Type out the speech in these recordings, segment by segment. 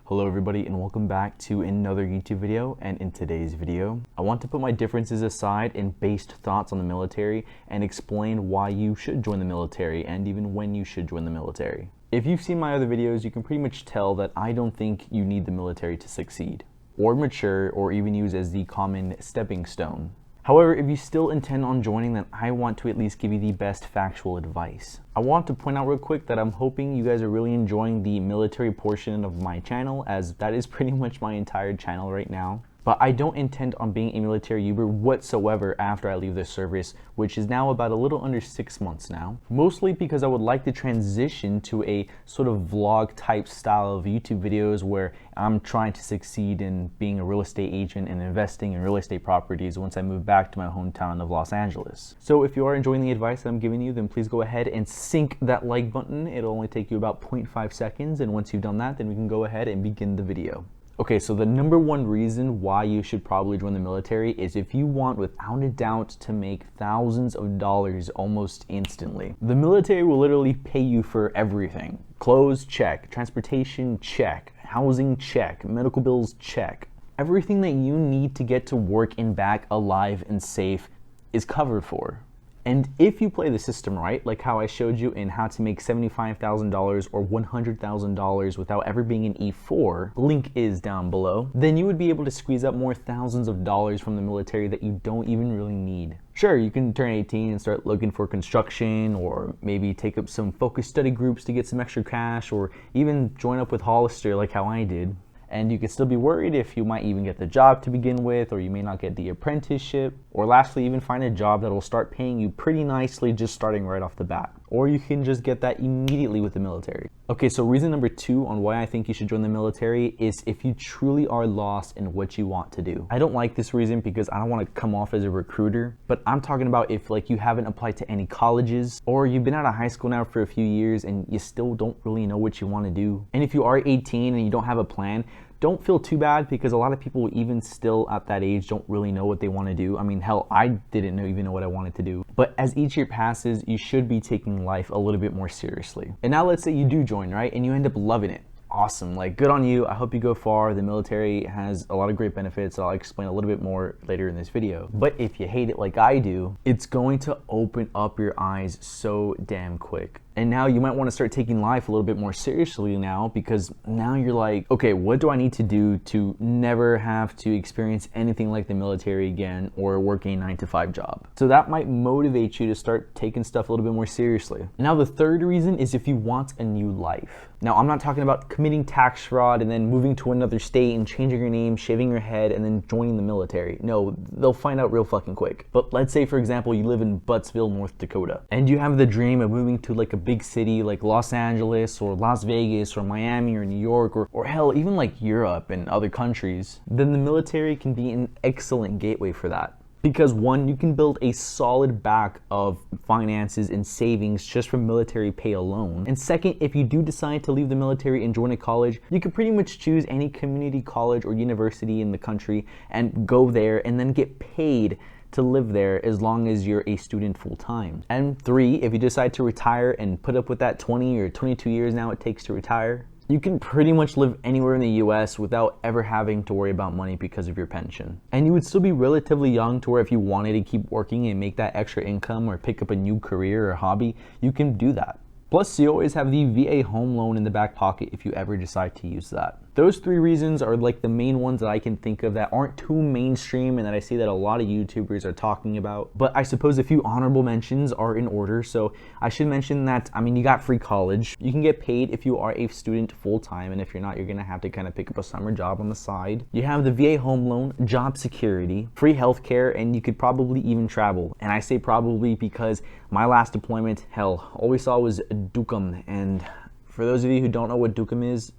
Hello everybody and welcome back to another YouTube video. And in today's video, I want to put my differences aside and based thoughts on the military and explain why you should join the military and even when you should join the military. If you've seen my other videos, you can pretty much tell that I don't think you need the military to succeed or mature or even use as the common stepping stone. However, if you still intend on joining, then I want to at least give you the best factual advice. I want to point out real quick that I'm hoping you guys are really enjoying the military portion of my channel, as that is pretty much my entire channel right now. But I don't intend on being a military YouTuber whatsoever after I leave the service, which is now about a little under 6 months now. Mostly because I would like to transition to a sort of vlog type style of YouTube videos where I'm trying to succeed in being a real estate agent and investing in real estate properties once I move back to my hometown of Los Angeles. So if you are enjoying the advice that I'm giving you, then please go ahead and sink that like button. It'll only take you about 0.5 seconds, and once you've done that, then we can go ahead and begin the video. Okay, so the number one reason why you should probably join the military is if you want, without a doubt, to make thousands of dollars almost instantly. The military will literally pay you for everything. Clothes, check. Transportation, check. Housing, check. Medical bills, check. Everything that you need to get to work and back alive and safe is covered for. And if you play the system right, like how I showed you in how to make $75,000 or $100,000 without ever being an E4, link is down below, then you would be able to squeeze out more thousands of dollars from the military that you don't even really need. Sure, you can turn 18 and start looking for construction, or maybe take up some focus study groups to get some extra cash, or even join up with Hollister like how I did. And you could still be worried if you might even get the job to begin with, or you may not get the apprenticeship, or lastly, even find a job that will start paying you pretty nicely just starting right off the bat. Or you can just get that immediately with the military. Okay, so reason number 2 on why I think you should join the military is if you truly are lost in what you want to do. I don't like this reason because I don't want to come off as a recruiter, but I'm talking about if like you haven't applied to any colleges, or you've been out of high school now for a few years and you still don't really know what you want to do. And if you are 18 and you don't have a plan, don't feel too bad, because a lot of people even still at that age don't really know what they want to do. I mean, hell, I didn't even know what I wanted to do. But as each year passes, you should be taking life a little bit more seriously. And now let's say you do join, right? And you end up loving it. Awesome, like good on you. I hope you go far. The military has a lot of great benefits that I'll explain a little bit more later in this video. But if you hate it like I do, it's going to open up your eyes so damn quick. And now you might want to start taking life a little bit more seriously now, because now you're like, okay, what do I need to do to never have to experience anything like the military again or working a 9-to-5 job? So that might motivate you to start taking stuff a little bit more seriously. Now the third reason is if you want a new life. Now I'm not talking about committing tax fraud and then moving to another state and changing your name, shaving your head, and then joining the military. No, they'll find out real fucking quick. But let's say, for example, you live in Buttsville, North Dakota, and you have the dream of moving to like a big city like Los Angeles or Las Vegas or Miami or New York, or hell, even like Europe and other countries. Then the military can be an excellent gateway for that. Because one, you can build a solid back of finances and savings just from military pay alone. And second, if you do decide to leave the military and join a college, you can pretty much choose any community college or university in the country and go there and then get paid to live there as long as you're a student full-time. And 3, if you decide to retire and put up with that 20 or 22 years now it takes to retire, you can pretty much live anywhere in the US without ever having to worry about money because of your pension. And you would still be relatively young to where if you wanted to keep working and make that extra income or pick up a new career or hobby, you can do that. Plus, you always have the VA home loan in the back pocket if you ever decide to use that. Those 3 reasons are like the main ones that I can think of that aren't too mainstream and that I see that a lot of YouTubers are talking about. But I suppose a few honorable mentions are in order. So I should mention that, I mean, you got free college. You can get paid if you are a student full-time, and if you're not, you're gonna have to kind of pick up a summer job on the side. You have the VA home loan, job security, free healthcare, and you could probably even travel. And I say probably because my last deployment, hell, all we saw was Duqm. And for those of you who don't know what Duqm is,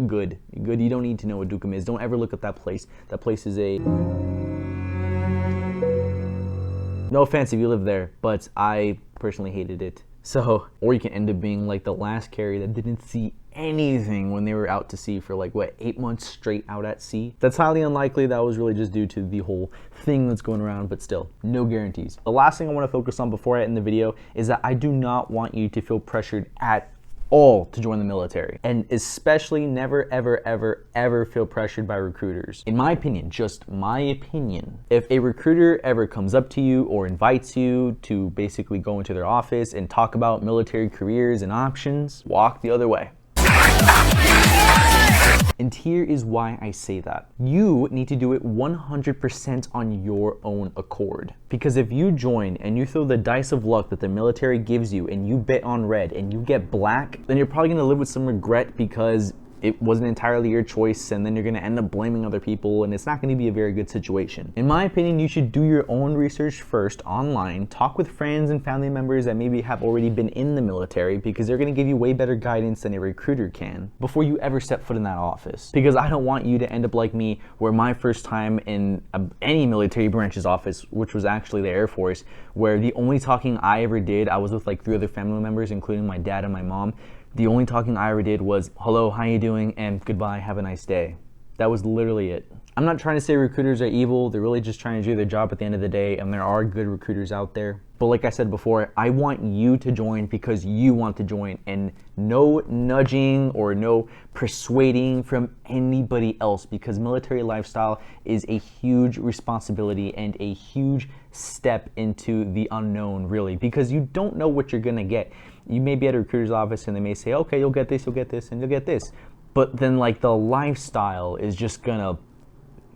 good. You don't need to know what Duqm is. Don't ever look at that place. That place is a... No offense if you live there, but I personally hated it. So, or you can end up being like the last carrier that didn't see anything when they were out to sea for like, what, 8 months straight out at sea? That's highly unlikely. That was really just due to the whole thing that's going around, but still, no guarantees. The last thing I want to focus on before I end the video is that I do not want you to feel pressured at all to join the military. And especially never, ever, ever, ever feel pressured by recruiters. In my opinion, just my opinion, if a recruiter ever comes up to you or invites you to basically go into their office and talk about military careers and options, walk the other way. And here is why I say that. You need to do it 100% on your own accord. Because if you join and you throw the dice of luck that the military gives you and you bet on red and you get black, then you're probably gonna live with some regret because it wasn't entirely your choice, and then you're gonna end up blaming other people, and it's not gonna be a very good situation. In my opinion, you should do your own research first online, talk with friends and family members that maybe have already been in the military, because they're gonna give you way better guidance than a recruiter can before you ever step foot in that office. Because I don't want you to end up like me, where my first time in any military branch's office, which was actually the Air Force, where the only talking I ever did, I was with like 3 other family members, including my dad and my mom. The only talking I ever did was, hello, how you doing, and goodbye, have a nice day. That was literally it. I'm not trying to say recruiters are evil, they're really just trying to do their job at the end of the day, and there are good recruiters out there. But like I said before, I want you to join because you want to join, and no nudging or no persuading from anybody else, because military lifestyle is a huge responsibility and a huge step into the unknown, really, because you don't know what you're gonna get. You may be at a recruiter's office and they may say, okay, you'll get this, and you'll get this. But then like the lifestyle is just gonna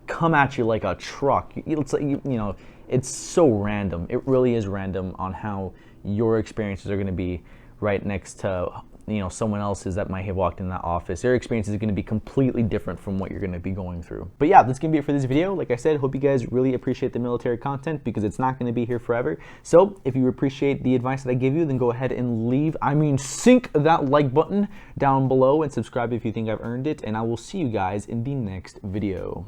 come at you like a truck. It's like, you know, it's so random. It really is random on how your experiences are gonna be right next to, you know, someone else's that might have walked in that office. Their experience is going to be completely different from what you're going to be going through. But yeah, that's going to be it for this video. Like I said, hope you guys really appreciate the military content, because it's not going to be here forever. So if you appreciate the advice that I give you, then go ahead and sink that like button down below and subscribe if you think I've earned it. And I will see you guys in the next video.